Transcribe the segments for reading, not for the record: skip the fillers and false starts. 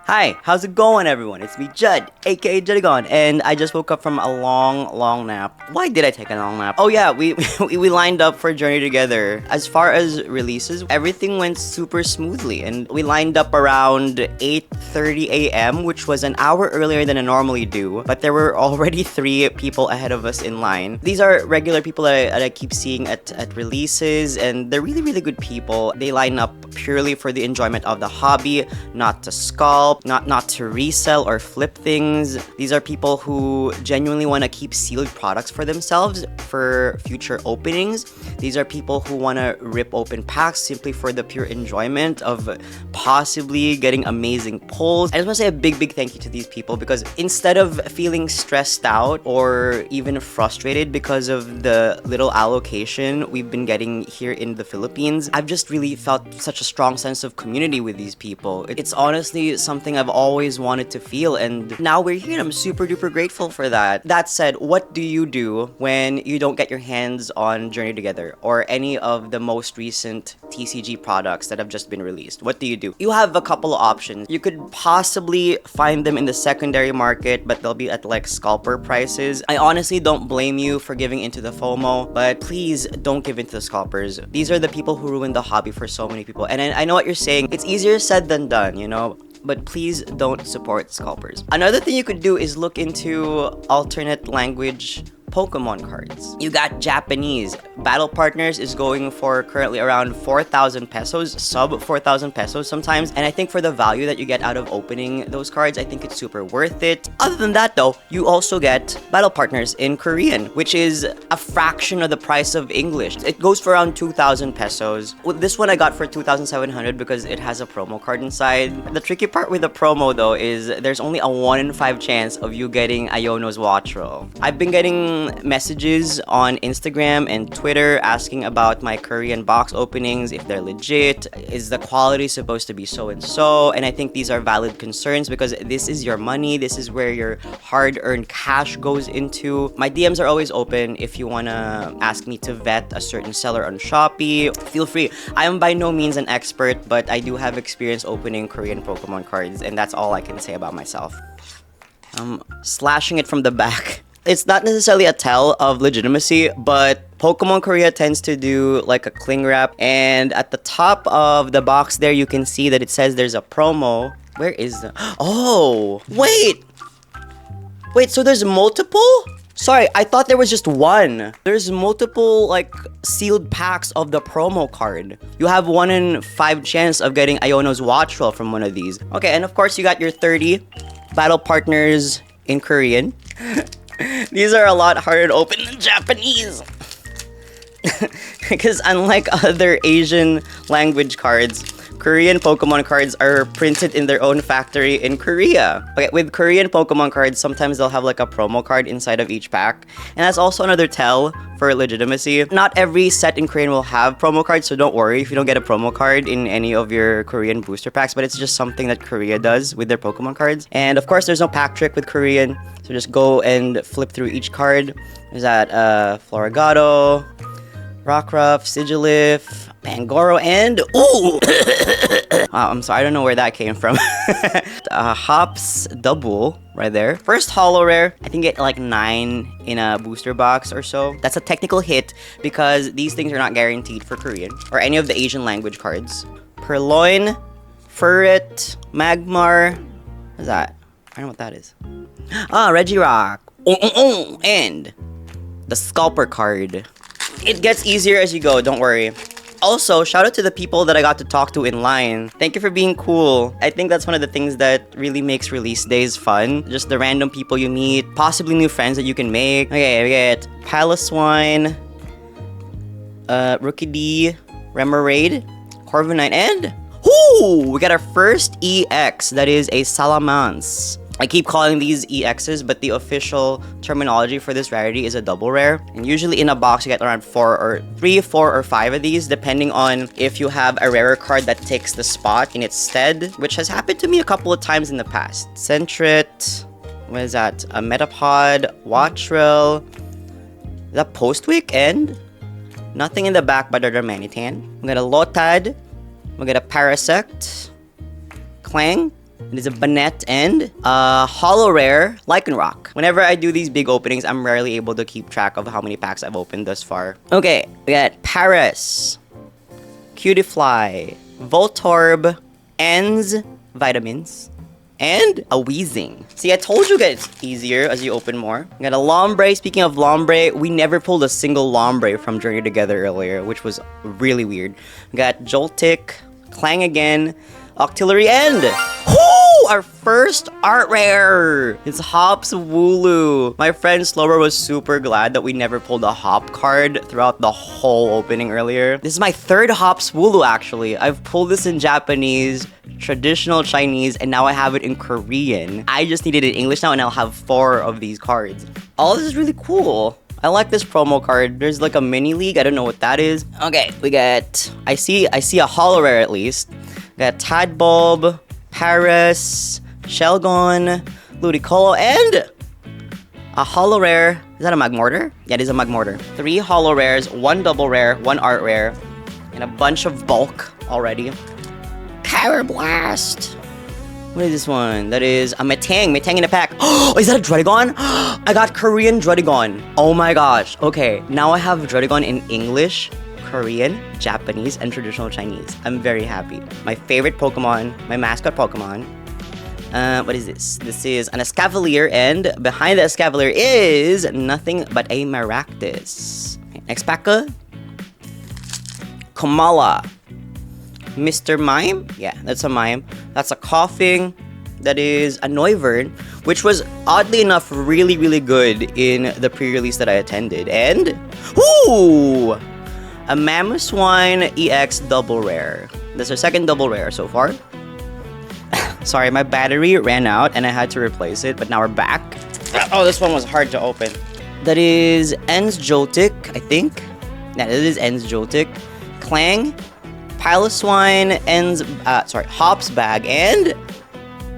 Hi, how's it going, everyone? It's me, Judd, aka Juddigon, and I just woke up from a long nap. Why did I take a long nap? Oh yeah, we lined up for Journey together. As far as releases, everything went super smoothly, and we lined up around 8:30 a.m., which was an hour earlier than I normally do. But there were already 3 people ahead of us in line. These are regular people that I keep seeing at releases, and they're really good people. They line up purely for the enjoyment of the hobby, not to sculpt, not to resell or flip things. These are people who genuinely want to keep sealed products for themselves for future openings. These are people who want to rip open packs simply for the pure enjoyment of possibly getting amazing pulls. I just want to say a big thank you to these people, because instead of feeling stressed out or even frustrated because of the little allocation we've been getting here in the Philippines, I've just really felt such a strong sense of community with these people. It's honestly something I've always wanted to feel, and now we're here and I'm super duper grateful for that. That said, what do you do when you don't get your hands on Journey Together or any of the most recent TCG products that have just been released? What do? You have a couple of options. You could possibly find them in the secondary market, but they'll be at like scalper prices. I honestly don't blame you for giving into the FOMO, but please don't give into the scalpers. These are the people who ruin the hobby for so many people. And I know what you're saying. It's easier said than done, you know? But please don't support scalpers. Another thing you could do is look into alternate language Pokemon cards. You got Japanese. Battle Partners is going for currently around 4,000 pesos, sub 4,000 pesos sometimes. And I think for the value that you get out of opening those cards, I think it's super worth it. Other than that though, you also get Battle Partners in Korean, which is a fraction of the price of English. It goes for around 2,000 pesos. With this one I got for 2,700 because it has a promo card inside. The tricky part with the promo though is there's only a 1 in 5 chance of you getting Iono's Wattrel. I've been getting messages on Instagram and Twitter asking about my Korean box openings, if they're legit, is the quality supposed to be so and so, and I think these are valid concerns because this is your money, this is where your hard-earned cash goes into. My DMs are always open. If you wanna ask me to vet a certain seller on Shopee, feel free. I am by no means an expert, but I do have experience opening Korean Pokemon cards, and that's all I can say about myself. I'm slashing it from the back. It's not necessarily a tell of legitimacy, but Pokemon Korea tends to do like a cling wrap, and at the top of the box there you can see that it says there's a promo. Where is the... Oh, wait, so there's multiple? Sorry, I thought there was just one. There's multiple like sealed packs of the promo card. You have 1 in 5 chance of getting Iono's Wattrel from one of these. Okay, and of course you got your 30 Battle Partners in Korean. These are a lot harder to open than Japanese. Because unlike other Asian language cards, Korean Pokemon cards are printed in their own factory in Korea. Okay, with Korean Pokemon cards, sometimes they'll have like a promo card inside of each pack. And that's also another tell for legitimacy. Not every set in Korean will have promo cards, so don't worry if you don't get a promo card in any of your Korean booster packs, but it's just something that Korea does with their Pokemon cards. And of course, there's no pack trick with Korean, so just go and flip through each card. There's that Floragato, Rockruff, Sigilif, Pangoro, and ooh! Wow, I'm sorry, I don't know where that came from. Hops double right there. First holo rare, I think get like 9 in a booster box or so. That's a technical hit because these things are not guaranteed for Korean or any of the Asian language cards. Purloin, Furret, Magmar. What's that? I don't know what that is. Ah, Regirock. And the Scalper card. It gets easier as you go, don't worry. Also, shout out to the people that I got to talk to in line. Thank you for being cool. I think that's one of the things that really makes release days fun. Just the random people you meet, possibly new friends that you can make. Okay, we get Piloswine, Rookie D, Remoraid, Corviknight, and... Ooh! We got our first EX, that is a Salamence. I keep calling these EXs, but the official terminology for this rarity is a double rare. And usually in a box, you get around 3, 4, or 5 of these, depending on if you have a rarer card that takes the spot in its stead, which has happened to me a couple of times in the past. Sentret, what is that? A Metapod, Wattrel, the Postwick, and nothing in the back but a Darmanitan. We got a Lotad, we got a Parasect, Clang, It is a Banette and a Hollow Rare Lycanroc. Whenever I do these big openings, I'm rarely able to keep track of how many packs I've opened thus far. Okay, we got Paris, Cutiefly, Voltorb, Ens, Vitamins, and a Weezing. See, I told you guys it's easier as you open more. We got a Lombre. Speaking of Lombre, we never pulled a single Lombre from Journey Together earlier, which was really weird. We got Joltik, Clang again, Octillery, and our first art rare! It's Hops Wooloo. My friend Slower was super glad that we never pulled a Hop card throughout the whole opening earlier. This is my third Hops Wooloo, actually. I've pulled this in Japanese, traditional Chinese, and now I have it in Korean. I just need it in English now, and I'll have 4 of these cards. All this is really cool. I like this promo card. There's like a mini league. I don't know what that is. Okay, we got... I see a holo rare at least. We got Tadbulb, Paris, Shelgon, Ludicolo, and a holo rare. Is that a Magmortar? Yeah, it is a Magmortar. 3 holo rares, 1 double rare, 1 art rare, and a bunch of bulk already. Power Blast. What is this one? That is a Metang in a pack. Oh, is that a Dredagon? I got Korean Dredagon. Oh my gosh. Okay, now I have Dredagon in English, Korean, Japanese, and traditional Chinese. I'm very happy. My favorite Pokemon, my mascot Pokemon. What is this? This is an Escavalier, and behind the Escavalier is nothing but a Maractus. Okay, next pack. Kamala. Mr. Mime? Yeah, that's a Mime. That's a Coughing. That is a Noivern, which was oddly enough really, really good in the pre-release that I attended. And, ooh! A Mamoswine EX double rare. That's our second double rare so far. Sorry, my battery ran out and I had to replace it, but now we're back. Oh, this one was hard to open. That is Ens Joltik, I think. Yeah, that is Ens Joltik. Clang, Piloswine, Hops Bag, and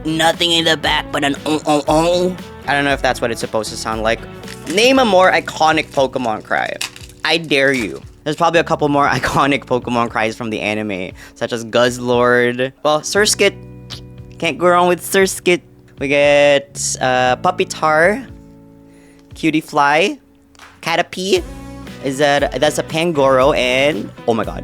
nothing in the back but an oh. I don't know if that's what it's supposed to sound like. Name a more iconic Pokemon cry. I dare you. There's probably a couple more iconic Pokemon cries from the anime, such as Guzzlord. Well, Surskit. Can't go wrong with Surskit. We get Pupitar, Cutiefly, Caterpie. That's a Pangoro, and oh my god.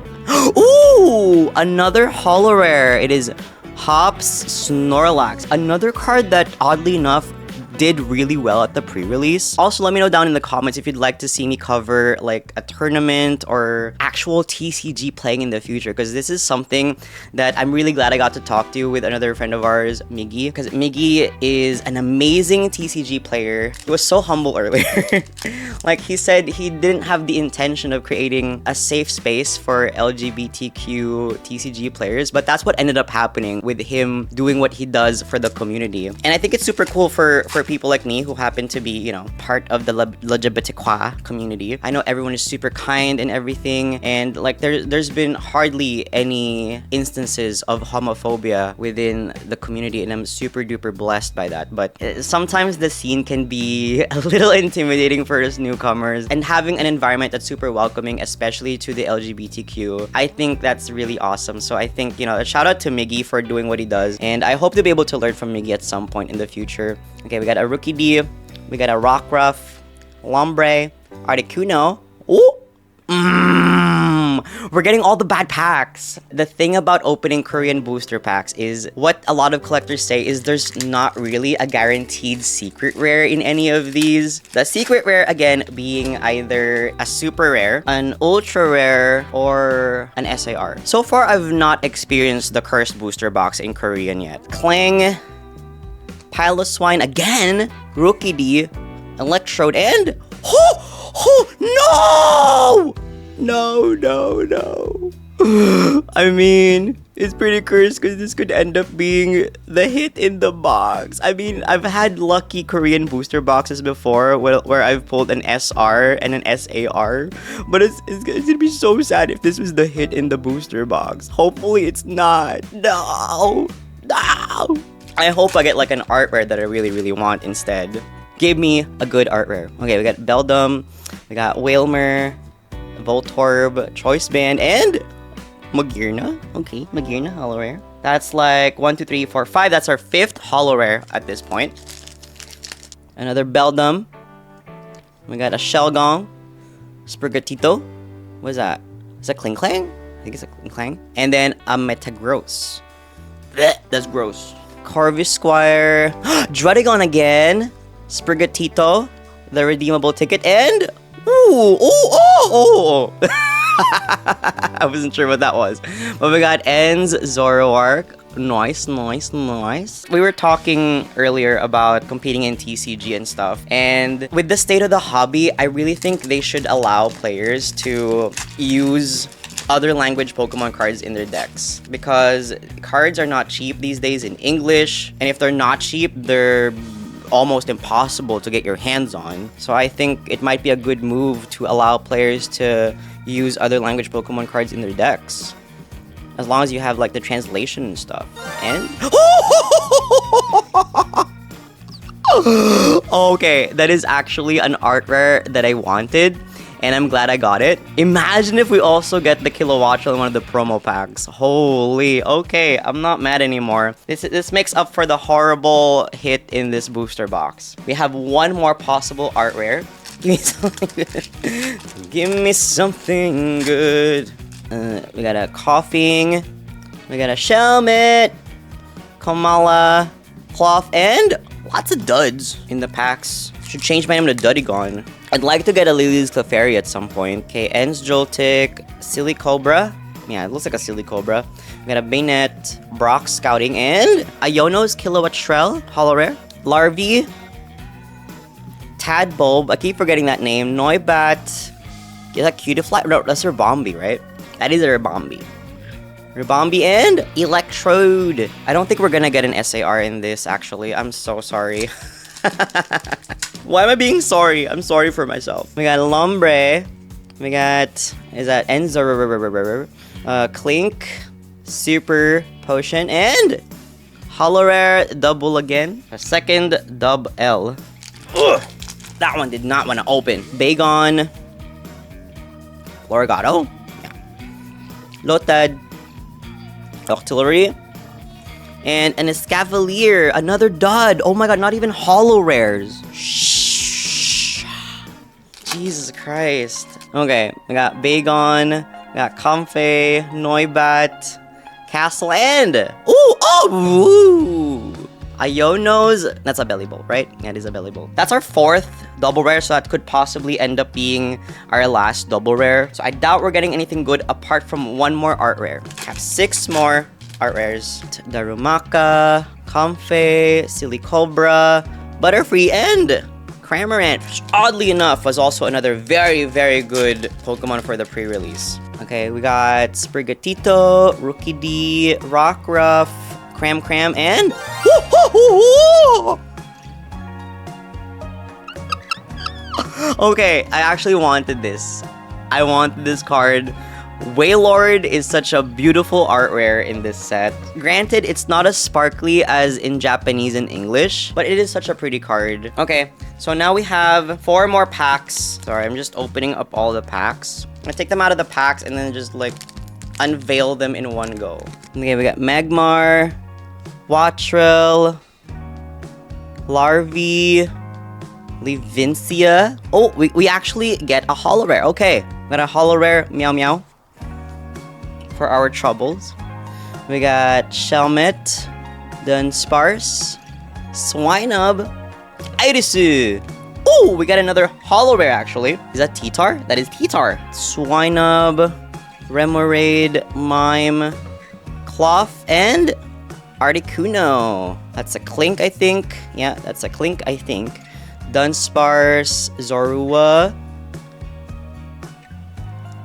Ooh! Another holo rare. It is Hops Snorlax. Another card that oddly enough did really well at the pre-release. Also, let me know down in the comments if you'd like to see me cover like a tournament or actual TCG playing in the future, because this is something that I'm really glad I got to talk to with another friend of ours, Miggy, because Miggy is an amazing TCG player. He was so humble earlier. Like, he said he didn't have the intention of creating a safe space for LGBTQ TCG players, but that's what ended up happening with him doing what he does for the community. And I think it's super cool for people like me who happen to be, you know, part of the LGBTQ community. I know everyone is super kind and everything, and like there's been hardly any instances of homophobia within the community, and I'm super duper blessed by that. But sometimes the scene can be a little intimidating for us newcomers, and having an environment that's super welcoming, especially to the LGBTQ, I think that's really awesome. So I think, you know, a shout out to Miggy for doing what he does, and I hope to be able to learn from Miggy at some point in the future. Okay, we got a Rookie D, we got a Rockruff, Lombre, Articuno. Ooh! We're getting all the bad packs. The thing about opening Korean booster packs is, what a lot of collectors say is there's not really a guaranteed secret rare in any of these. The secret rare, again, being either a super rare, an ultra rare, or an SAR. So far, I've not experienced the cursed booster box in Korean yet. Clang, Piloswine again, Rookie D, Electrode, and No! I mean, it's pretty cursed because this could end up being the hit in the box. I mean, I've had lucky Korean booster boxes before where I've pulled an SR and an SAR, but it's gonna be so sad if this was the hit in the booster box. Hopefully it's not. No! I hope I get like an art rare that I really, really want instead. Give me a good art rare. Okay, we got Beldum, we got Wailmer, Voltorb, Choice Band, and Magearna. Okay, Magearna, holo rare. That's like 1, 2, 3, 4, 5. That's our 5th holo rare at this point. Another Beldum. We got a Shelgong. Sprigatito. What is that? Is that Kling Clang? I think it's a Kling Clang. And then a Metagross. Blech, that's gross. Corvisquire. Dredagon again. Sprigatito. The redeemable ticket. And... Ooh! Oh! I wasn't sure what that was. But we got Ends, Zoroark. Nice. We were talking earlier about competing in TCG and stuff. And with the state of the hobby, I really think they should allow players to use other language Pokemon cards in their decks. Because cards are not cheap these days in English. And if they're not cheap, they're almost impossible to get your hands on. So I think it might be a good move to allow players to use other language Pokemon cards in their decks. As long as you have like the translation and stuff. And okay, that is actually an art rare that I wanted. And I'm glad I got it. Imagine if we also get the Wattrel in one of the promo packs. Holy, okay, I'm not mad anymore. This makes up for the horrible hit in this booster box. We have one more possible art rare. Give me something good. Give me something good. We got a Coughing. We got a Shelmet. Kamala. Cloth. And lots of duds in the packs. Should change my name to Dudigon. I'd like to get a Lily's Clefairy at some point. Okay, Ends Joltik, Silly Cobra. Yeah, it looks like a Silly Cobra. We got a Bayonet, Brock Scouting, and Iono's Wattrel, holo rare. Larvie, Tadbulb, I keep forgetting that name. Noibat, is that Cutiefly? No, that's Ribombee, right? That is a Ribombee. Ribombee and Electrode. I don't think we're gonna get an SAR in this, actually. I'm so sorry. Why am I being sorry? I'm sorry for myself. We got Lombre. We got... Is that Enzo? Clink. Super Potion. And... Holo Rare double again. A second dub L. Ugh, that one did not want to open. Bagon. Lorigato. Yeah. Lotad. Octillery. And an Escavalier, another dud. Oh my god, not even holo rares. Shh. Jesus Christ. Okay, we got Bagon, we got Comfey, Noibat, Castle, and... Ooh! Iono's... That's a Belly Bowl, right? Yeah, it is a Belly Bowl. That's our 4th double rare, so that could possibly end up being our last double rare. So I doubt we're getting anything good apart from one more art rare. We have 6 more art rares. Darumaka, Comfey, Silly Cobra, Butterfree, and Cramorant, which oddly enough was also another very, very good Pokemon for the pre-release. Okay, we got Sprigatito, Rookie D, Rockruff, Cram, and... Okay, I actually wanted this. I wanted this card. Wailord is such a beautiful art rare in this set. Granted, it's not as sparkly as in Japanese and English, but it is such a pretty card. Okay, so now we have 4 more packs. Sorry, I'm just opening up all the packs. I'm gonna take them out of the packs and then just like unveil them in one go. Okay, we got Magmar, Wattrel, Larvie, Levincia. Oh, we actually get a holo rare. Okay, got a holo rare Meow for our troubles. We got Shelmet, Dunsparce, Swinub, Irisu. Oh, we got another holo rare actually. Is that T-Tar? That is T-Tar. Swinub, Remoraid, Mime, Cloth, and Articuno. That's a Clink, I think. Yeah, that's a Clink, I think. Dunsparce, Zorua,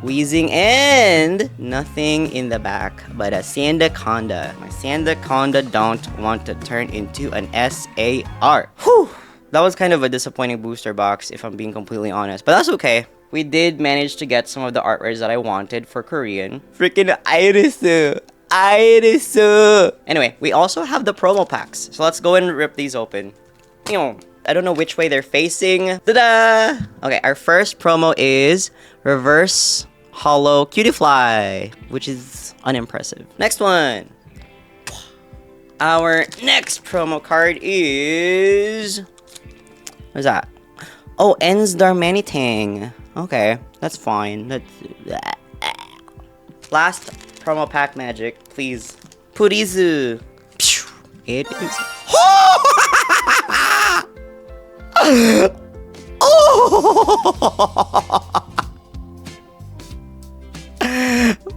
Weezing, and nothing in the back but a Sandaconda. My Sandaconda don't want to turn into an SAR. Whew! That was kind of a disappointing booster box, if I'm being completely honest. But that's okay. We did manage to get some of the art rares that I wanted for Korean. Freaking Irisu! Irisu! Anyway, we also have the promo packs. So let's go and rip these open. I don't know which way they're facing. Ta-da! Okay, our first promo is Reverse Holo Cutiefly, which is unimpressive. Next one. Our next promo card is... What's that? Oh, Ens Darmanitang. Okay, that's fine. Last promo pack magic, please. Purizu. It is... Oh!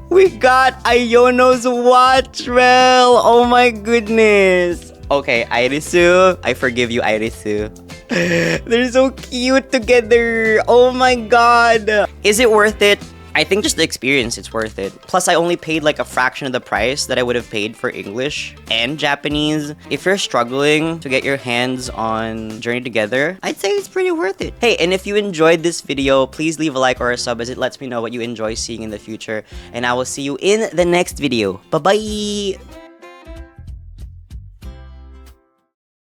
We got Iono's Wattrel! Oh my goodness! Okay, Irisu. I forgive you, Irisu. They're so cute together! Oh my god! Is it worth it? I think just the experience, it's worth it. Plus, I only paid like a fraction of the price that I would have paid for English and Japanese. If you're struggling to get your hands on Journey Together, I'd say it's pretty worth it. Hey, and if you enjoyed this video, please leave a like or a sub as it lets me know what you enjoy seeing in the future. And I will see you in the next video. Bye-bye!